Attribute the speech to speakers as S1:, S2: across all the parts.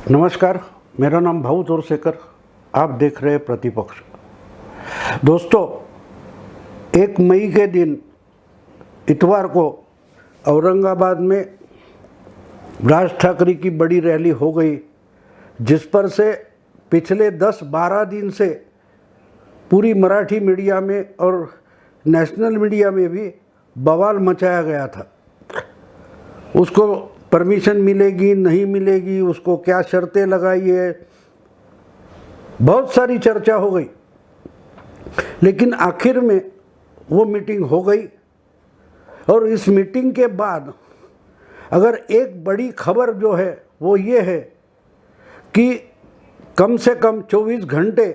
S1: नमस्कार, मेरा नाम भाऊ तोरसेकर। आप देख रहे हैं प्रतिपक्ष। दोस्तों, 1 मई के दिन इतवार को औरंगाबाद में राज ठाकरे की बड़ी रैली हो गई, जिस पर से पिछले 10-12 दिन से पूरी मराठी मीडिया में और नेशनल मीडिया में भी बवाल मचाया गया था। उसको परमिशन मिलेगी नहीं मिलेगी, उसको क्या शर्तें लगाई है, बहुत सारी चर्चा हो गई। लेकिन आखिर में वो मीटिंग हो गई और इस मीटिंग के बाद अगर एक बड़ी खबर जो है वो ये है कि कम से कम 24 घंटे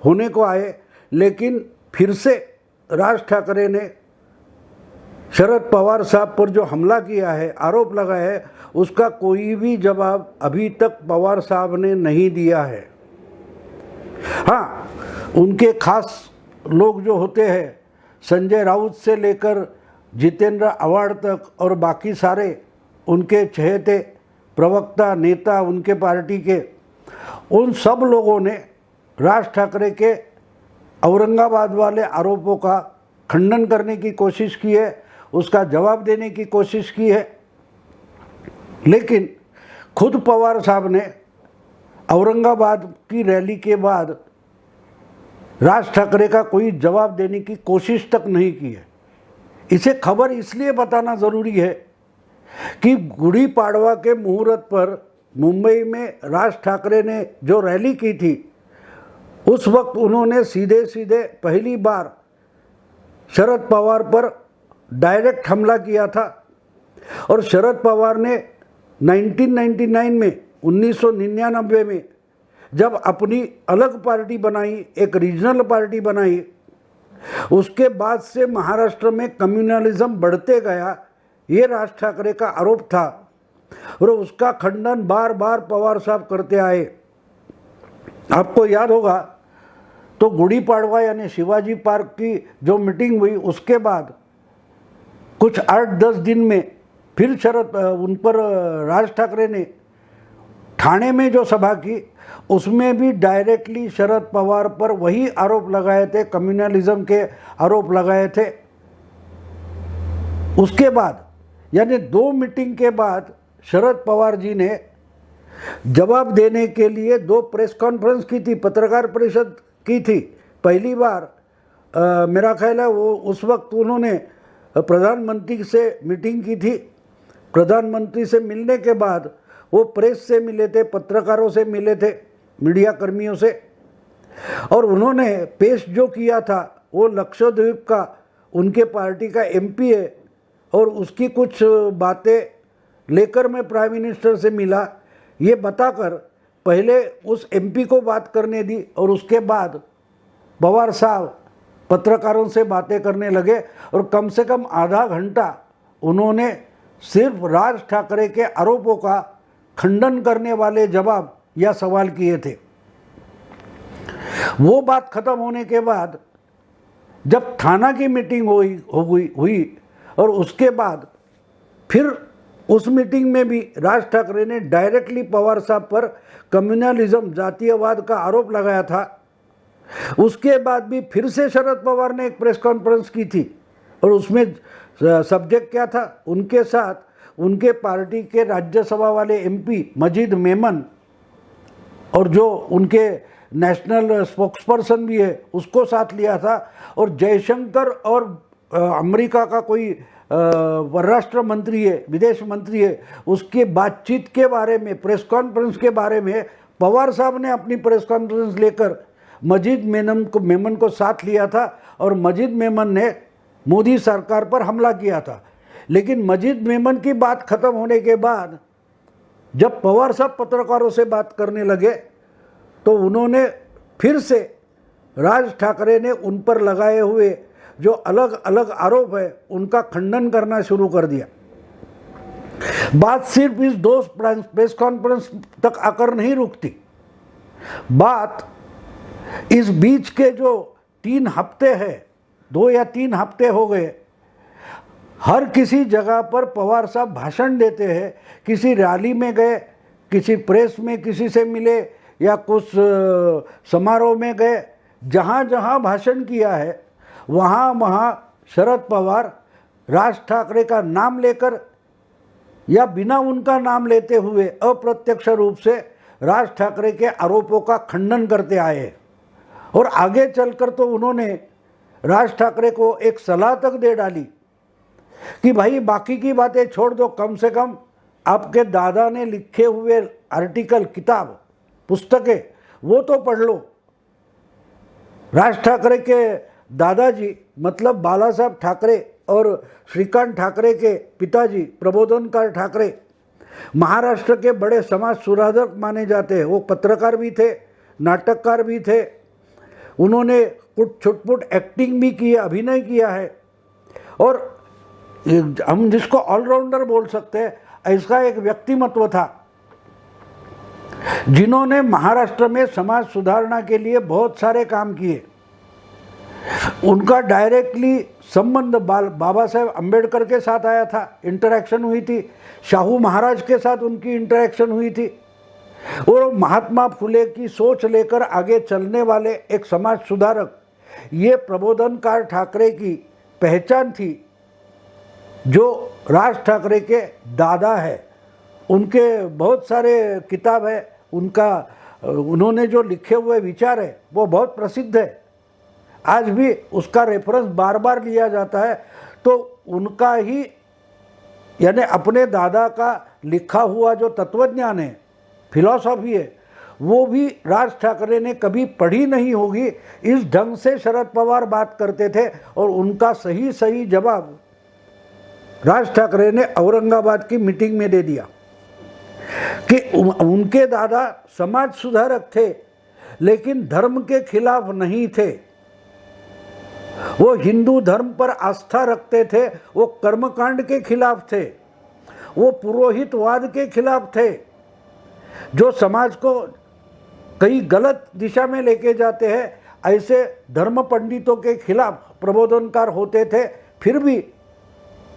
S1: होने को आए, लेकिन फिर से राज ठाकरे ने शरद पवार साहब पर जो हमला किया है, आरोप लगाया है, उसका कोई भी जवाब अभी तक पवार साहब ने नहीं दिया है। हाँ, उनके खास लोग जो होते हैं, संजय राउत से लेकर जितेंद्र आव्हाड तक और बाकी सारे उनके चहेते प्रवक्ता नेता उनके पार्टी के, उन सब लोगों ने राज ठाकरे के औरंगाबाद वाले आरोपों का खंडन करने की कोशिश की है, उसका जवाब देने की कोशिश की है। लेकिन खुद पवार साहब ने औरंगाबाद की रैली के बाद राज ठाकरे का कोई जवाब देने की कोशिश तक नहीं की है। इसे खबर इसलिए बताना ज़रूरी है कि गुड़ी पाड़वा के मुहूर्त पर मुंबई में राज ठाकरे ने जो रैली की थी, उस वक्त उन्होंने सीधे सीधे पहली बार शरद पवार पर डायरेक्ट हमला किया था। और शरद पवार ने 1999 में जब अपनी अलग पार्टी बनाई, एक रीजनल पार्टी बनाई, उसके बाद से महाराष्ट्र में कम्युनलिज्म बढ़ते गया, ये राज ठाकरे का आरोप था और उसका खंडन बार बार पवार साहब करते आए। आपको याद होगा तो गुड़ी पाड़वा यानी शिवाजी पार्क की जो मीटिंग हुई, उसके बाद कुछ 8-10 दिन में फिर उन पर राज ठाकरे ने ठाणे में जो सभा की, उसमें भी डायरेक्टली शरद पवार पर वही आरोप लगाए थे, कम्युनलिज्म के आरोप लगाए थे। उसके बाद यानी 2 मीटिंग के बाद शरद पवार जी ने जवाब देने के लिए 2 प्रेस कॉन्फ्रेंस की थी, पत्रकार परिषद की थी। पहली बार मेरा ख्याल है वो उस वक्त उन्होंने प्रधानमंत्री से मीटिंग की थी। प्रधानमंत्री से मिलने के बाद वो प्रेस से मिले थे, पत्रकारों से मिले थे, मीडिया कर्मियों से, और उन्होंने पेश जो किया था वो लक्षद्वीप का उनके पार्टी का एमपी है और उसकी कुछ बातें लेकर मैं प्राइम मिनिस्टर से मिला, ये बताकर पहले उस एमपी को बात करने दी और उसके बाद पवार साहब पत्रकारों से बातें करने लगे और कम से कम आधा घंटा उन्होंने सिर्फ राज ठाकरे के आरोपों का खंडन करने वाले जवाब या सवाल किए थे। वो बात खत्म होने के बाद जब थाना की मीटिंग हुई और उसके बाद फिर उस मीटिंग में भी राज ठाकरे ने डायरेक्टली पवार साहब पर कम्युनलिज्म, जातीयवाद का आरोप लगाया था। उसके बाद भी फिर से शरद पवार ने एक प्रेस कॉन्फ्रेंस की थी और उसमें सब्जेक्ट क्या था, उनके साथ उनके पार्टी के राज्यसभा वाले एमपी मजीद मेमन और जो उनके नेशनल स्पोक्सपर्सन भी है उसको साथ लिया था, और जयशंकर और अमेरिका का कोई परराष्ट्र मंत्री है, विदेश मंत्री है, उसके बातचीत के बारे में, प्रेस कॉन्फ्रेंस के बारे में पवार साहब ने अपनी प्रेस कॉन्फ्रेंस लेकर मजीद मेमन को साथ लिया था और मजीद मेमन ने मोदी सरकार पर हमला किया था। लेकिन मजीद मेमन की बात खत्म होने के बाद जब पवार साहब पत्रकारों से बात करने लगे तो उन्होंने फिर से राज ठाकरे ने उन पर लगाए हुए जो अलग अलग आरोप है उनका खंडन करना शुरू कर दिया। बात सिर्फ इस 2 प्रेस कॉन्फ्रेंस तक आकर नहीं रुकती, बात इस बीच के जो 3 हफ्ते हैं, 2 या 3 हफ्ते हो गए, हर किसी जगह पर पवार साहब भाषण देते हैं, किसी रैली में गए, किसी प्रेस में किसी से मिले या कुछ समारोह में गए, जहाँ जहाँ भाषण किया है वहाँ वहाँ शरद पवार राज ठाकरे का नाम लेकर या बिना उनका नाम लेते हुए अप्रत्यक्ष रूप से राज ठाकरे के आरोपों का खंडन करते आए। और आगे चलकर तो उन्होंने राज ठाकरे को एक सलाह तक दे डाली कि भाई बाकी की बातें छोड़ दो, कम से कम आपके दादा ने लिखे हुए आर्टिकल, किताब, पुस्तकें वो तो पढ़ लो। राज ठाकरे के दादाजी मतलब बाला साहब ठाकरे और श्रीकांत ठाकरे के पिताजी प्रबोधनकार ठाकरे महाराष्ट्र के बड़े समाज सुधारक माने जाते हैं। वो पत्रकार भी थे, नाटककार भी थे, उन्होंने कुछ छुटपुट एक्टिंग भी की है, अभिनय किया है, और हम जिसको ऑलराउंडर बोल सकते हैं ऐसा एक व्यक्तिमत्व था जिन्होंने महाराष्ट्र में समाज सुधारना के लिए बहुत सारे काम किए। उनका डायरेक्टली संबंध बाबा साहेब अम्बेडकर के साथ आया था, इंटरेक्शन हुई थी, शाहू महाराज के साथ उनकी इंटरेक्शन हुई थी, और महात्मा फुले की सोच लेकर आगे चलने वाले एक समाज सुधारक, ये प्रबोधनकार ठाकरे की पहचान थी। जो राज ठाकरे के दादा है, उनके बहुत सारे किताब है, उन्होंने जो लिखे हुए विचार है वो बहुत प्रसिद्ध है, आज भी उसका रेफरेंस बार बार लिया जाता है। तो उनका ही यानी अपने दादा का लिखा हुआ जो तत्वज्ञान है, फिलॉसफी है, वो भी राज ठाकरे ने कभी पढ़ी नहीं होगी। इस ढंग से शरद पवार बात करते थे और उनका सही सही जवाब राज ठाकरे ने औरंगाबाद की मीटिंग में दे दिया कि उनके दादा समाज सुधारक थे लेकिन धर्म के खिलाफ नहीं थे, वो हिंदू धर्म पर आस्था रखते थे, वो कर्मकांड के खिलाफ थे, वो पुरोहितवाद के खिलाफ थे जो समाज को कई गलत दिशा में लेके जाते हैं। ऐसे धर्म पंडितों के खिलाफ प्रबोधनकार होते थे, फिर भी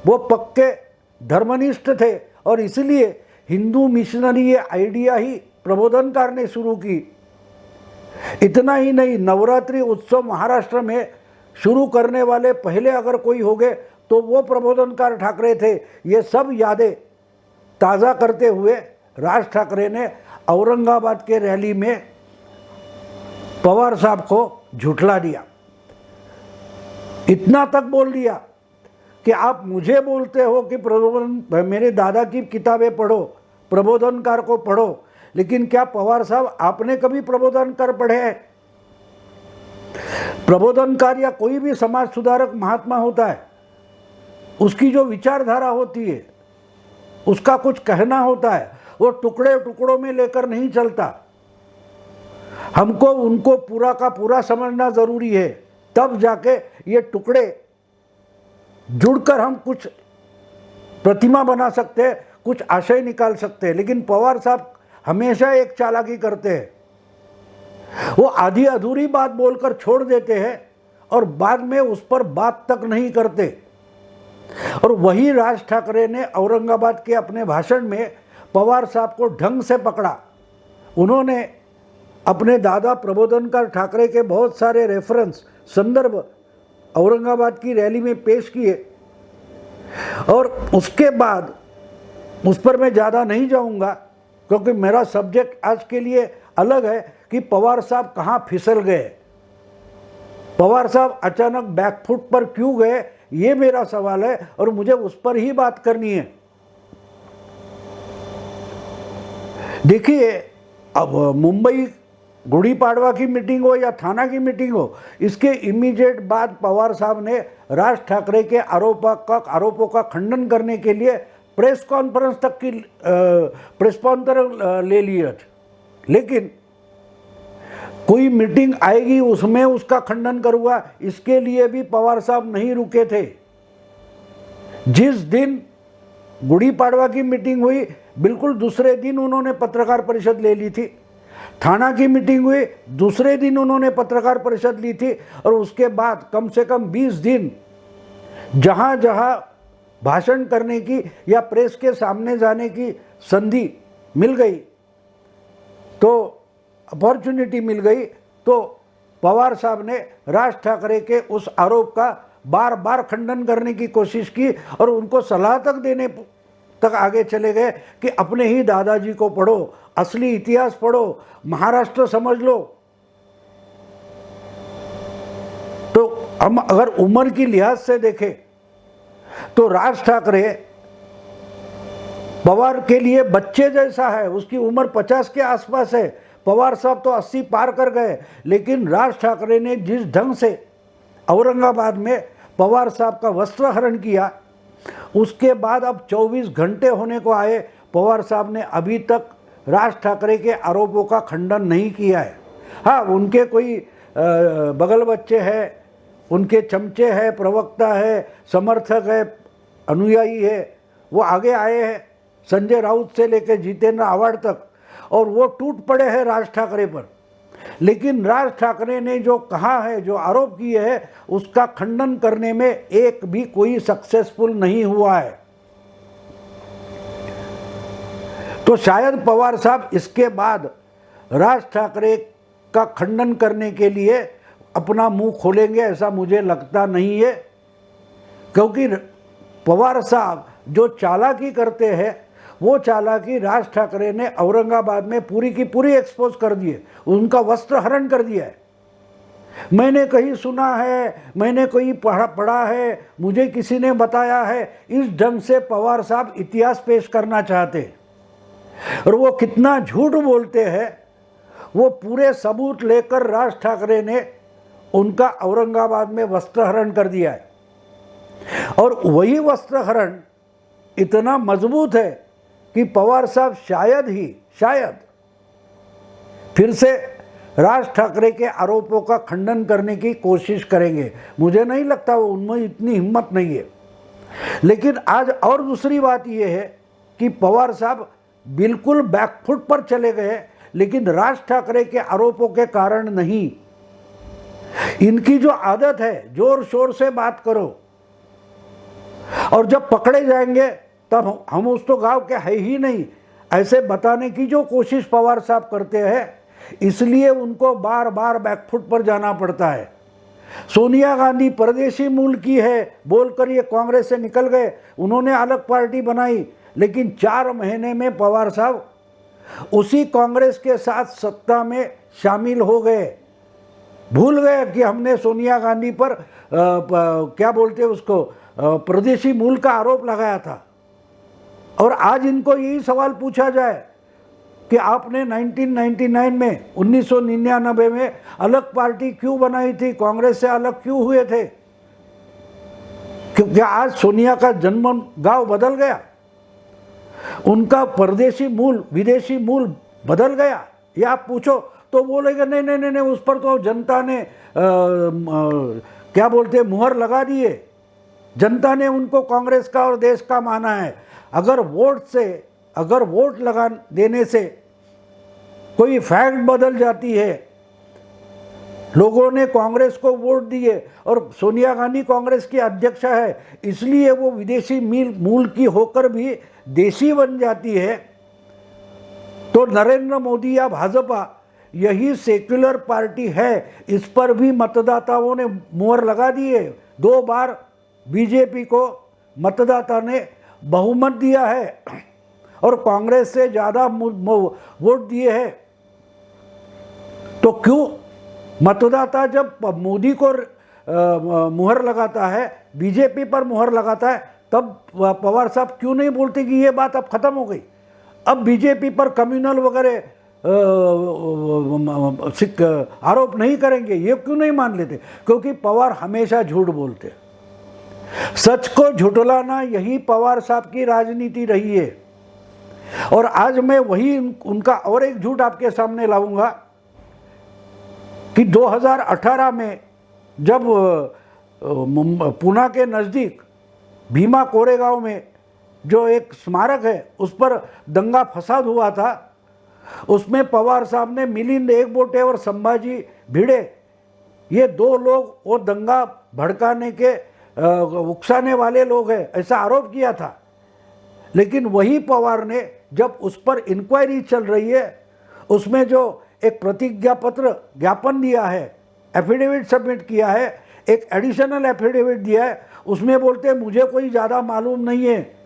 S1: वो पक्के धर्मनिष्ठ थे और इसलिए हिंदू मिशनरी ये आइडिया ही प्रबोधनकार ने शुरू की। इतना ही नहीं, नवरात्रि उत्सव महाराष्ट्र में शुरू करने वाले पहले अगर कोई हो गए तो वो प्रबोधनकार ठाकरे थे। ये सब यादें ताज़ा करते हुए राज ठाकरे ने औरंगाबाद के रैली में पवार साहब को झुठला दिया। इतना तक बोल दिया कि आप मुझे बोलते हो कि मेरे दादा की किताबें पढ़ो, प्रबोधनकार को पढ़ो, लेकिन क्या पवार साहब आपने कभी प्रबोधनकार पढ़े हैं? प्रबोधनकार या कोई भी समाज सुधारक महात्मा होता है, उसकी जो विचारधारा होती है, उसका कुछ कहना होता है, वो टुकड़े टुकड़ों में लेकर नहीं चलता। हमको उनको पूरा का पूरा समझना जरूरी है, तब जाके ये टुकड़े जुड़कर हम कुछ प्रतिमा बना सकते हैं, कुछ आशय निकाल सकते हैं। लेकिन पवार साहब हमेशा एक चालाकी करते हैं, वो आधी अधूरी बात बोलकर छोड़ देते हैं और बाद में उस पर बात तक नहीं करते। और वही राज ठाकरे ने औरंगाबाद के अपने भाषण में पवार साहब को ढंग से पकड़ा। उन्होंने अपने दादा प्रबोधनकार ठाकरे के बहुत सारे रेफरेंस, संदर्भ औरंगाबाद की रैली में पेश किए और उसके बाद उस पर मैं ज़्यादा नहीं जाऊंगा क्योंकि मेरा सब्जेक्ट आज के लिए अलग है कि पवार साहब कहाँ फिसल गए, पवार साहब अचानक बैकफुट पर क्यों गए, ये मेरा सवाल है और मुझे उस पर ही बात करनी है। देखिए, अब मुंबई गुड़ी पाड़वा की मीटिंग हो या थाना की मीटिंग हो, इसके इमीडिएट बाद पवार साहब ने राज ठाकरे के आरोपों का खंडन करने के लिए प्रेस कॉन्फ्रेंस तक की प्रेस्पॉन्सर ले लिया। लेकिन कोई मीटिंग आएगी उसमें उसका खंडन करूंगा, इसके लिए भी पवार साहब नहीं रुके थे। जिस दिन गुड़ी पाड़वा की मीटिंग हुई, बिल्कुल दूसरे दिन उन्होंने पत्रकार परिषद ले ली थी। थाना की मीटिंग हुई, दूसरे दिन उन्होंने पत्रकार परिषद ली थी और उसके बाद कम से कम 20 दिन जहां जहां भाषण करने की या प्रेस के सामने जाने की संधि मिल गई, तो अपॉर्चुनिटी मिल गई, तो पवार साहब ने राज ठाकरे के उस आरोप का बार बार खंडन करने की कोशिश की और उनको सलाह तक देने तक आगे चले गए कि अपने ही दादाजी को पढ़ो, असली इतिहास पढ़ो, महाराष्ट्र समझ लो। तो हम अगर उम्र की लिहाज से देखें तो राज ठाकरे पवार के लिए बच्चे जैसा है, उसकी उम्र 50 के आसपास है। पवार साहब तो 80 पार कर गए, लेकिन राज ठाकरे ने जिस ढंग से औरंगाबाद में पवार साहब का वस्त्रहरण किया, उसके बाद अब 24 घंटे होने को आए, पवार साहब ने अभी तक राज ठाकरे के आरोपों का खंडन नहीं किया है। हाँ, उनके कोई बगल बच्चे हैं, उनके चमचे हैं, प्रवक्ता है, समर्थक है, अनुयायी है, वो आगे आए हैं, संजय राउत से लेकर जितेंद्र आव्हाड तक, और वो टूट पड़े हैं राज ठाकरे पर। लेकिन राज ठाकरे ने जो कहा है, जो आरोप किए हैं, उसका खंडन करने में एक भी कोई सक्सेसफुल नहीं हुआ है। तो शायद पवार साहब इसके बाद राज ठाकरे का खंडन करने के लिए अपना मुंह खोलेंगे, ऐसा मुझे लगता नहीं है, क्योंकि पवार साहब जो चालाकी करते हैं, वो चालाकी राज ठाकरे ने औरंगाबाद में पूरी की पूरी एक्सपोज कर दी है, उनका वस्त्र हरण कर दिया है। मैंने कहीं सुना है, मैंने कहीं पढ़ा है, मुझे किसी ने बताया है, इस ढंग से पवार साहब इतिहास पेश करना चाहते हैं। और वो कितना झूठ बोलते हैं, वो पूरे सबूत लेकर राज ठाकरे ने उनका औरंगाबाद में वस्त्रहरण कर दिया है। और वही वस्त्रहरण इतना मजबूत है कि पवार साहब शायद फिर से राज ठाकरे के आरोपों का खंडन करने की कोशिश करेंगे। मुझे नहीं लगता वो उनमें इतनी हिम्मत नहीं है। लेकिन आज और दूसरी बात यह है कि पवार साहब बिल्कुल बैकफुट पर चले गए, लेकिन राज ठाकरे के आरोपों के कारण नहीं। इनकी जो आदत है, जोर शोर से बात करो, और जब पकड़े जाएंगे तब हम उस तो गांव के है ही नहीं, ऐसे बताने की जो कोशिश पवार साहब करते हैं, इसलिए उनको बार बार बैकफुट पर जाना पड़ता है। सोनिया गांधी परदेशी मूल की है बोलकर ये कांग्रेस से निकल गए, उन्होंने अलग पार्टी बनाई, लेकिन 4 महीने में पवार साहब उसी कांग्रेस के साथ सत्ता में शामिल हो गए। भूल गए कि हमने सोनिया गांधी पर क्या बोलते हैं उसको, परदेशी मूल का आरोप लगाया था। और आज इनको यही सवाल पूछा जाए कि आपने 1999 में 1999 में अलग पार्टी क्यों बनाई थी, कांग्रेस से अलग क्यों हुए थे? क्योंकि आज सोनिया का जन्म गांव बदल गया, उनका परदेशी मूल, विदेशी मूल बदल गया, ये आप पूछो तो बोलेगा नहीं नहीं नहीं, उस पर तो जनता ने क्या बोलते मुहर लगा दिए, जनता ने उनको कांग्रेस का और देश का माना है। अगर वोट लगा देने से कोई फैक्ट बदल जाती है, लोगों ने कांग्रेस को वोट दिए और सोनिया गांधी कांग्रेस की अध्यक्षा है, इसलिए वो विदेशी मूल की होकर भी देशी बन जाती है, तो नरेंद्र मोदी या भाजपा यही सेक्युलर पार्टी है, इस पर भी मतदाताओं ने मुहर लगा दी है। 2 बार बीजेपी को मतदाता ने बहुमत दिया है और कांग्रेस से ज़्यादा वोट दिए हैं। तो क्यों मतदाता जब मोदी को मुहर लगाता है, बीजेपी पर मुहर लगाता है, तब पवार साहब क्यों नहीं बोलते कि ये बात अब खत्म हो गई, अब बीजेपी पर कम्युनल वगैरह आरोप नहीं करेंगे? ये क्यों नहीं मान लेते? क्योंकि पवार हमेशा झूठ बोलते, सच को झुठलाना यही पवार साहब की राजनीति रही है। और आज मैं वही उनका और एक झूठ आपके सामने लाऊंगा कि 2018 में जब पुणे के नज़दीक भीमा कोरेगांव में जो एक स्मारक है, उस पर दंगा फसाद हुआ था, उसमें पवार साहब ने मिलिंद एकबोटे और संभाजी भिड़े, ये 2 लोग वो दंगा भड़काने के उकसाने वाले लोग हैं, ऐसा आरोप किया था। लेकिन वही पवार ने जब उस पर इंक्वायरी चल रही है, उसमें जो एक प्रतिज्ञा पत्र ज्ञापन दिया है, एफिडेविट सबमिट किया है, एक एडिशनल एफिडेविट दिया है, उसमें बोलते हैं मुझे कोई ज़्यादा मालूम नहीं है,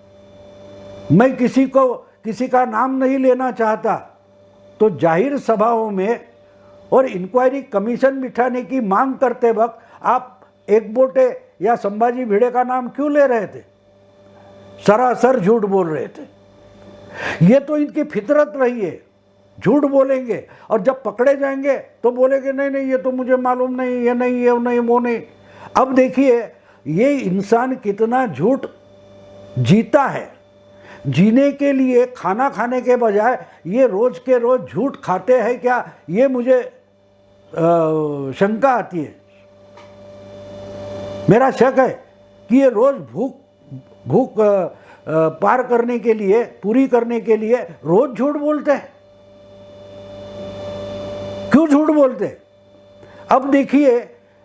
S1: मैं किसी का नाम नहीं लेना चाहता। तो जाहिर सभाओं में और इंक्वायरी कमीशन बिठाने की मांग करते वक्त आप एक बोटे या संभाजी भिड़े का नाम क्यों ले रहे थे? सरासर झूठ बोल रहे थे। ये तो इनकी फितरत रही है, झूठ बोलेंगे और जब पकड़े जाएंगे तो बोलेंगे नहीं नहीं ये तो मुझे मालूम नहीं, ये नहीं, ये नहीं, वो नहीं। अब देखिए ये इंसान कितना झूठ जीता है। जीने के लिए खाना खाने के बजाय ये रोज के रोज झूठ खाते हैं क्या, ये मुझे शंका आती है। मेरा शक है कि ये रोज भूख पार करने के लिए, पूरी करने के लिए रोज झूठ बोलते हैं। क्यों झूठ बोलते हैं? अब देखिए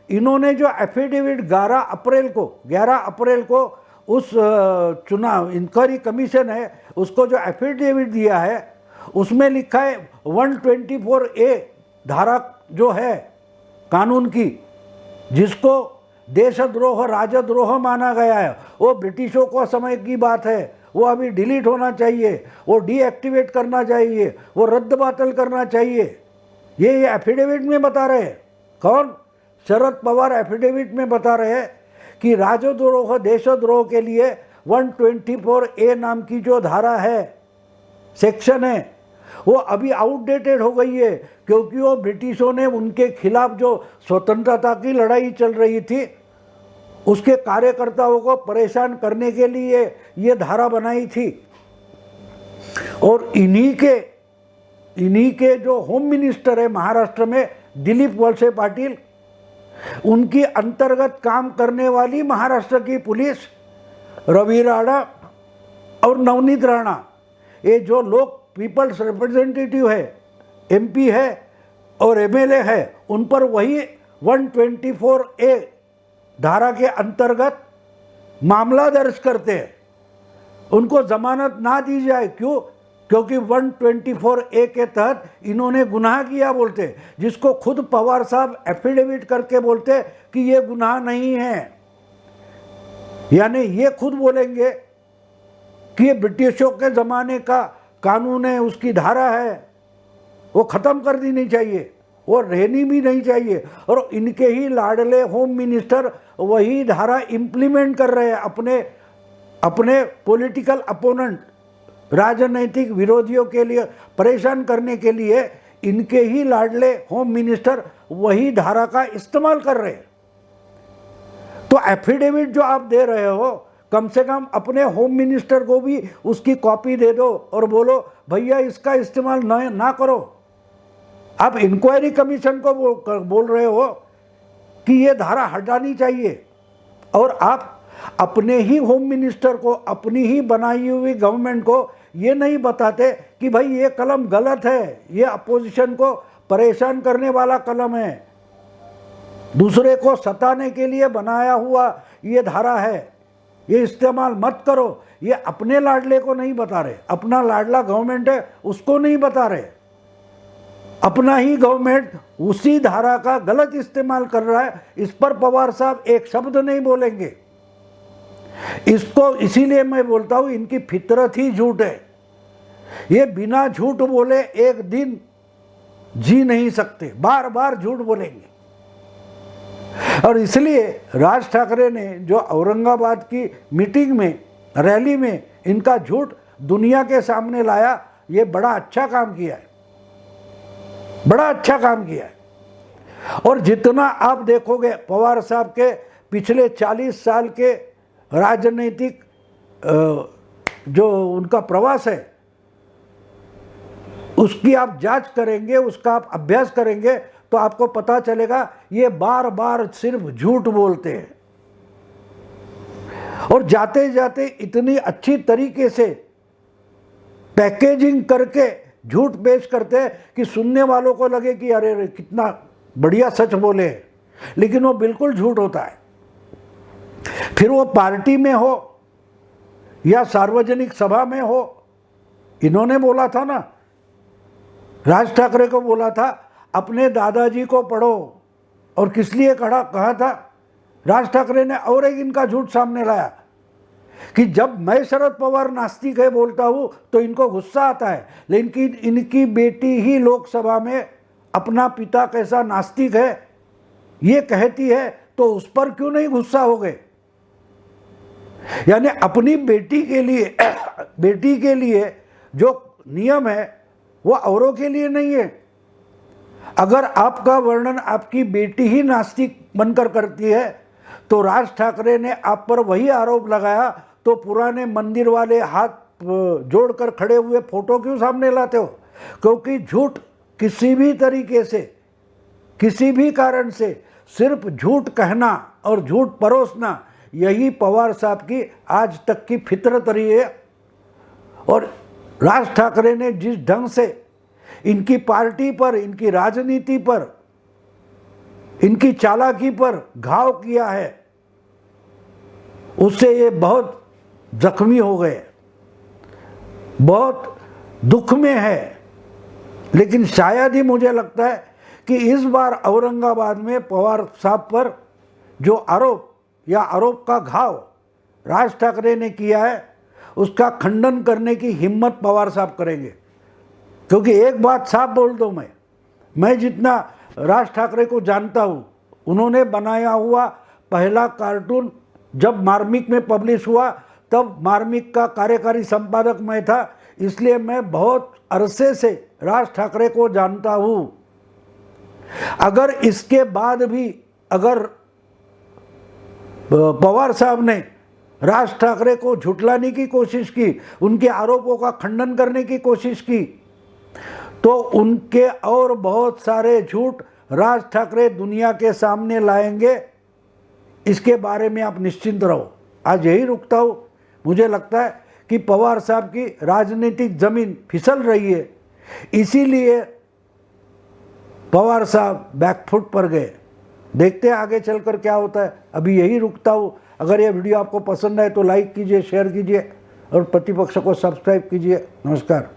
S1: इन्होंने जो एफिडेविट 11 अप्रैल को उस चुनाव इंक्वायरी कमीशन है उसको जो एफिडेविट दिया है उसमें लिखा है 124A धारा जो है कानून की, जिसको देशद्रोह राजद्रोह माना गया है, वो ब्रिटिशों को समय की बात है, वो अभी डिलीट होना चाहिए, वो डीएक्टिवेट करना चाहिए, वो रद्द बातल करना चाहिए। ये एफिडेविट में बता रहे हैं। कौन? शरद पवार एफिडेविट में बता रहे हैं कि राजद्रोह देशद्रोह के लिए 124A नाम की जो धारा है, सेक्शन है, वो अभी आउटडेटेड हो गई है, क्योंकि वो ब्रिटिशों ने उनके खिलाफ जो स्वतंत्रता की लड़ाई चल रही थी उसके कार्यकर्ताओं को परेशान करने के लिए ये धारा बनाई थी। और इन्हीं के जो होम मिनिस्टर है महाराष्ट्र में, दिलीप वळसे पाटिल, उनकी अंतर्गत काम करने वाली महाराष्ट्र की पुलिस, रवि राणा और नवनीत राणा, ये जो लोग पीपल्स रिप्रेजेंटेटिव है, एमपी है और एमएलए है, उन पर वही 124A धारा के अंतर्गत मामला दर्ज करते हैं। उनको जमानत ना दी जाए, क्यों? क्योंकि 124A के तहत इन्होंने गुनाह किया बोलते, जिसको खुद पवार साहब एफिडेविट करके बोलते कि ये गुनाह नहीं है। यानी ये खुद बोलेंगे कि ये ब्रिटिशों के ज़माने का कानून है, उसकी धारा है, वो ख़त्म कर देनी चाहिए, वो रहनी भी नहीं चाहिए। और इनके ही लाडले होम मिनिस्टर वही धारा इम्प्लीमेंट कर रहे हैं अपने पॉलिटिकल अपोनेंट, राजनैतिक विरोधियों के लिए परेशान करने के लिए इनके ही लाडले होम मिनिस्टर वही धारा का इस्तेमाल कर रहे हैं। तो एफिडेविट जो आप दे रहे हो, कम से कम अपने होम मिनिस्टर को भी उसकी कॉपी दे दो और बोलो भैया इसका इस्तेमाल ना करो। आप इंक्वायरी कमीशन को बोल रहे हो कि ये धारा हटानी चाहिए, और आप अपने ही होम मिनिस्टर को, अपनी ही बनाई हुई गवर्नमेंट को ये नहीं बताते कि भाई ये कलम गलत है, ये अपोजिशन को परेशान करने वाला कलम है, दूसरे को सताने के लिए बनाया हुआ ये धारा है, ये इस्तेमाल मत करो। ये अपने लाडले को नहीं बता रहे, अपना लाडला गवर्नमेंट है उसको नहीं बता रहे, अपना ही गवर्नमेंट उसी धारा का गलत इस्तेमाल कर रहा है। इस पर पवार साहब एक शब्द नहीं बोलेंगे। इसको इसीलिए मैं बोलता हूं इनकी फितरत ही झूठ है। ये बिना झूठ बोले एक दिन जी नहीं सकते, बार बार झूठ बोलेंगे। और इसलिए राज ठाकरे ने जो औरंगाबाद की मीटिंग में, रैली में इनका झूठ दुनिया के सामने लाया, ये बड़ा अच्छा काम किया है, बड़ा अच्छा काम किया है। और जितना आप देखोगे पवार साहब के पिछले 40 साल के राजनीतिक जो उनका प्रवास है उसकी आप जांच करेंगे, उसका आप अभ्यास करेंगे तो आपको पता चलेगा ये बार बार सिर्फ झूठ बोलते हैं। और जाते जाते इतनी अच्छी तरीके से पैकेजिंग करके झूठ पेश करते हैं कि सुनने वालों को लगे कि अरे कितना बढ़िया सच बोले, लेकिन वो बिल्कुल झूठ होता है। फिर वो पार्टी में हो या सार्वजनिक सभा में हो। इन्होंने बोला था ना राज ठाकरे को बोला था अपने दादाजी को पढ़ो, और किस लिए कहा था? राज ठाकरे ने और एक इनका झूठ सामने लाया कि जब मैं शरद पवार नास्तिक है बोलता हूं तो इनको गुस्सा आता है, लेकिन इनकी बेटी ही लोकसभा में अपना पिता कैसा नास्तिक है ये कहती है तो उस पर क्यों नहीं गुस्सा हो गए? यानी अपनी बेटी के लिए जो नियम है वो औरों के लिए नहीं है। अगर आपका वर्णन आपकी बेटी ही नास्तिक बनकर करती है तो राज ठाकरे ने आप पर वही आरोप लगाया तो पुराने मंदिर वाले हाथ जोड़कर खड़े हुए फोटो क्यों सामने लाते हो? क्योंकि झूठ किसी भी तरीके से, किसी भी कारण से सिर्फ झूठ कहना और झूठ परोसना, यही पवार साहब की आज तक की फितरत रही है। और राज ठाकरे ने जिस ढंग से इनकी पार्टी पर, इनकी राजनीति पर, इनकी चालाकी पर घाव किया है, उससे ये बहुत जख्मी हो गए, बहुत दुख में है। लेकिन शायद ही मुझे लगता है कि इस बार औरंगाबाद में पवार साहब पर जो आरोप या आरोप का घाव राज ठाकरे ने किया है उसका खंडन करने की हिम्मत पवार साहब करेंगे। क्योंकि एक बात साफ बोल दो, मैं जितना राज ठाकरे को जानता हूँ, उन्होंने बनाया हुआ पहला कार्टून जब मार्मिक में पब्लिश हुआ तब मार्मिक का कार्यकारी संपादक मैं था, इसलिए मैं बहुत अरसे से राज ठाकरे को जानता हूँ। अगर इसके बाद भी अगर पवार साहब ने राज ठाकरे को झुठलाने की कोशिश की, उनके आरोपों का खंडन करने की कोशिश की, तो उनके और बहुत सारे झूठ राज ठाकरे दुनिया के सामने लाएंगे। इसके बारे में आप निश्चिंत रहो। आज यही रुकता हूँ। मुझे लगता है कि पवार साहब की राजनीतिक जमीन फिसल रही है, इसीलिए पवार साहब बैकफुट पर गए। देखते हैं आगे चलकर क्या होता है। अभी यही रुकता हूँ। अगर यह वीडियो आपको पसंद आए तो लाइक कीजिए, शेयर कीजिए और प्रतिपक्ष को सब्सक्राइब कीजिए। नमस्कार।